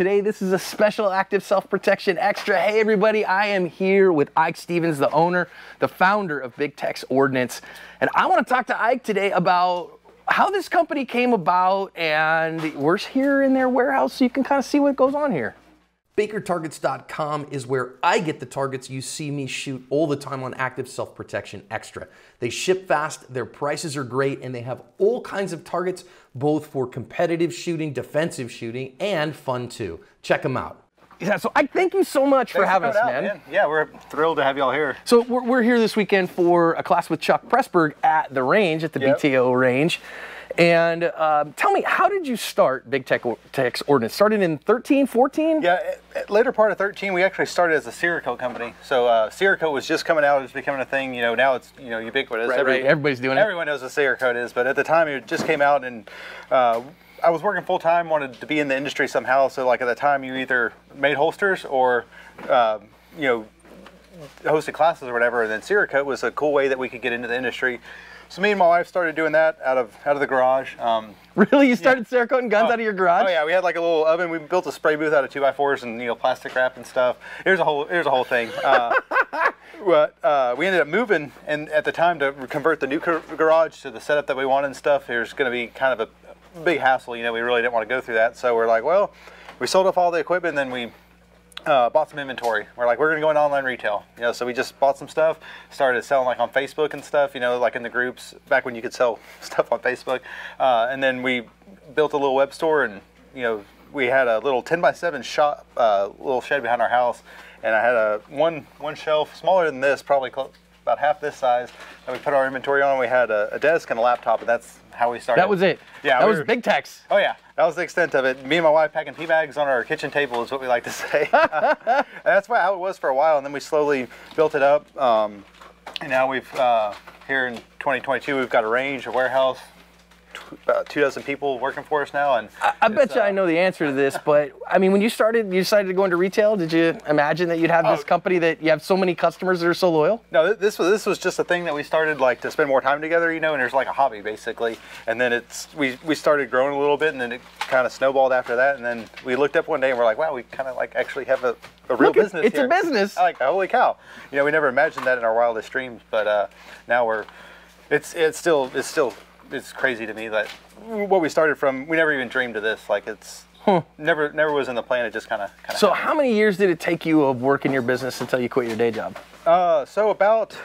Today, this is a special active self-protection extra. Hey everybody, I am here with Ike Stephens, the owner, the founder of Big Tech's Ordnance. And I want to talk to Ike today about how this company came about, and we're here in their warehouse so you can kind of see what goes on here. BakerTargets.com is where I get the targets you see me shoot all the time on active self-protection extra. They ship fast, their prices are great, and they have all kinds of targets, both for competitive shooting, defensive shooting, and fun too. Check them out. Yeah, so I thank you so much for having us, man. Yeah, we're thrilled to have you all here. So we're here this weekend for a class with Chuck Pressburg at the range, at the BTO range. And tell me, how did you start Big Tech's Ordnance? Started in 13, 14? Yeah, later part of 13, we actually started as a Cerakote company. So Cerakote was just coming out, it was becoming a thing. You know, now it's ubiquitous. Right, everybody's doing it. Everyone knows what Cerakote is, but at the time it just came out, and I was working full time, wanted to be in the industry somehow. So like at the time, you either made holsters or hosted classes or whatever. And then Cerakote was a cool way that we could get into the industry. So me and my wife started doing that out of the garage. Really? You started Cerakoting guns out of your garage? Oh yeah, we had like a little oven. We built a spray booth out of 2x4s and plastic wrap and stuff. Here's a whole thing. We ended up moving, and at the time to convert the new garage to the setup that we wanted and stuff, there's going to be kind of a big hassle. We really didn't want to go through that. So we're like, well, we sold off all the equipment, and then we bought some inventory. We're like, we're gonna go into online retail. So we just bought some stuff, started selling like on Facebook and stuff, like in the groups, back when you could sell stuff on Facebook. And then we built a little web store, and we had a little 10x7 shop, little shed behind our house. And I had a one shelf, smaller than this, probably about half this size, and we put our inventory on. We had a desk and a laptop, and that's how we started. That was it? Yeah. That was Big Tech's. Oh yeah, that was the extent of it. Me and my wife packing pea bags on our kitchen table is what we like to say. And that's how it was for a while, and then we slowly built it up. And now we've, here in 2022, we've got a range, a warehouse, about 24 people working for us now. And I bet you I know the answer to this, but I mean, when you started, you decided to go into retail. Did you imagine that you'd have this company, that you have so many customers that are so loyal? No, this was just a thing that we started like to spend more time together, and there's like a hobby basically. And then we started growing a little bit, and then it kind of snowballed after that. And then we looked up one day and we're like, wow, we kind of like actually have a real business. It's here. A business. Like, holy cow! We never imagined that in our wildest dreams, but now it's crazy to me that what we started from, we never even dreamed of this. Like never was in the plan. It just kind of. So happened. How many years did it take you of working your business until you quit your day job? So about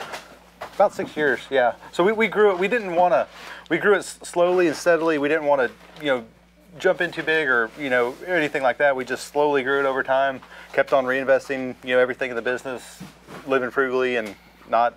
6 years. Yeah. So we grew it. We grew it slowly and steadily. We didn't want to jump in too big or anything like that. We just slowly grew it over time. Kept on reinvesting everything in the business, living frugally and not.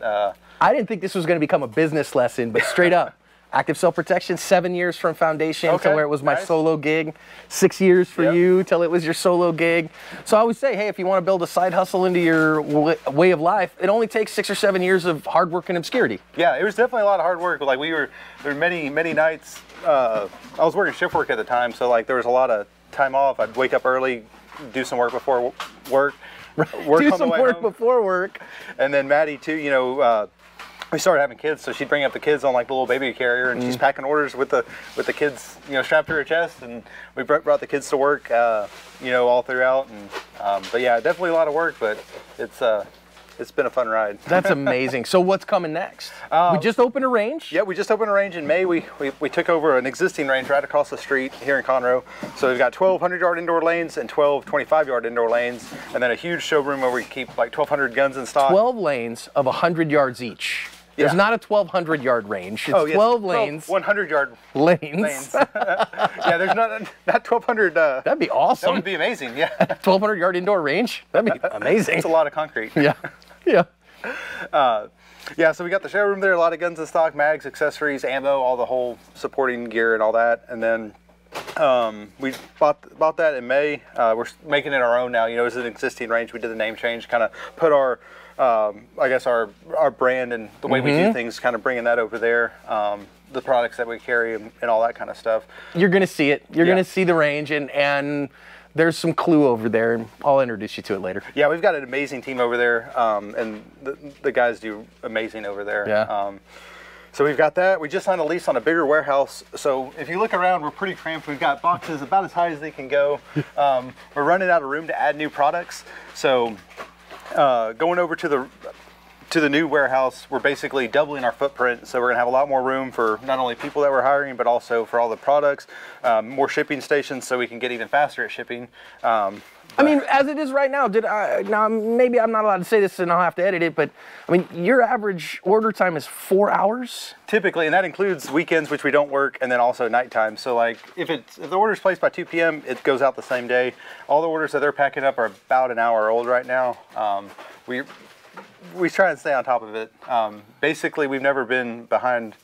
I didn't think this was going to become a business lesson, but straight up. Active self-protection, 7 years from foundation to where it was my solo gig, 6 years for you till it was your solo gig. So I always say, hey, if you want to build a side hustle into your way of life, it only takes 6 or 7 years of hard work and obscurity. Yeah, it was definitely a lot of hard work. Like there were many nights. I was working shift work at the time, so like there was a lot of time off. I'd wake up early, do some work before work, do some work before work, and then Maddie too. We started having kids, so she'd bring up the kids on like the little baby carrier, and she's packing orders with the kids, strapped to her chest, and we brought the kids to work, all throughout. And but yeah, definitely a lot of work, but it's been a fun ride. That's amazing. So what's coming next? We just opened a range. Yeah, we just opened a range in May. We took over an existing range right across the street here in Conroe. So we've got 12 100-yard indoor lanes and 12 25-yard indoor lanes, and then a huge showroom where we keep like 1,200 guns in stock. 12 lanes of 100 yards each. There's not a 1,200-yard range. It's 12 lanes. 100-yard lanes. Yeah, there's not 1,200. That'd be awesome. That would be amazing. Yeah. 1,200-yard indoor range. That'd be amazing. It's a lot of concrete. Yeah. Yeah. Yeah. So we got the showroom there. A lot of guns in stock, mags, accessories, ammo, all the whole supporting gear and all that. And then we bought that in May. We're making it our own now. It's an existing range. We did the name change, kind of put our I guess our brand and the way we do things, kind of bringing that over there. The products that we carry and all that kind of stuff. You're going to see it. You're going to see the range, and there's some clue over there. I'll introduce you to it later. Yeah, we've got an amazing team over there, and the guys do amazing over there. Yeah. So we've got that. We just signed a lease on a bigger warehouse. So if you look around, we're pretty cramped. We've got boxes about as high as they can go. We're running out of room to add new products. So going over to the new warehouse, we're basically doubling our footprint. So we're gonna have a lot more room for not only people that we're hiring, but also for all the products, more shipping stations so we can get even faster at shipping. I mean, as it is right now, now maybe I'm not allowed to say this and I'll have to edit it, but I mean, your average order time is 4 hours? Typically, and that includes weekends, which we don't work, and then also nighttime. So like, if the order's placed by 2 p.m., it goes out the same day. All the orders that they're packing up are about an hour old right now. We try and stay on top of it. Basically, we've never been behind,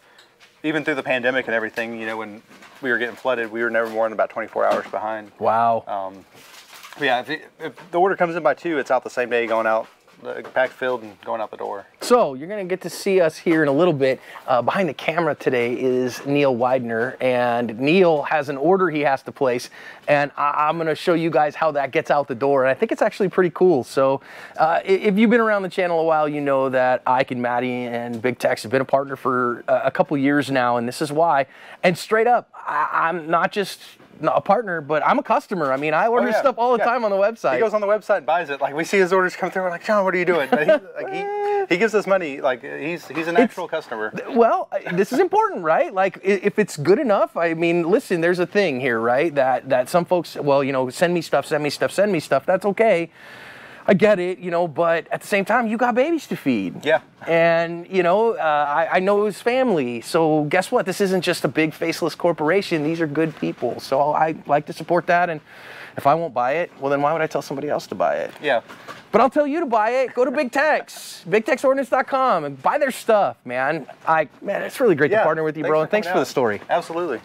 even through the pandemic and everything, you know, when we were getting flooded, we were never more than about 24 hours behind. Wow. Yeah, if the order comes in by 2, it's out the same day, going out, packed, filled, and going out the door. So you're going to get to see us here in a little bit. Behind the camera today is Neil Widener, and Neil has an order he has to place, and I'm going to show you guys how that gets out the door, and I think it's actually pretty cool. So if you've been around the channel a while, you know that Ike and Maddie and Big Tex have been a partner for a couple years now, and this is why. And straight up, I'm not just a partner, but I'm a customer. I mean, I order stuff all the time on the website. He goes on the website and buys it. Like, we see his orders come through, we're like, John, what are you doing? But he gives us money. Like, he's an actual customer. Well, this is important, right? Like, if it's good enough, I mean, listen, there's a thing here, right? That some folks, well, you know, send me stuff. That's okay. I get it, you know, but at the same time, you got babies to feed. Yeah. And, you know, I know his family. So guess what? This isn't just a big faceless corporation. These are good people. So I like to support that. And if I won't buy it, well, then why would I tell somebody else to buy it? Yeah. But I'll tell you to buy it. Go to Big Tex, BigTexOrdnance.com, and buy their stuff, man. Man, it's really great to partner with you, bro. And thanks for the story. Absolutely.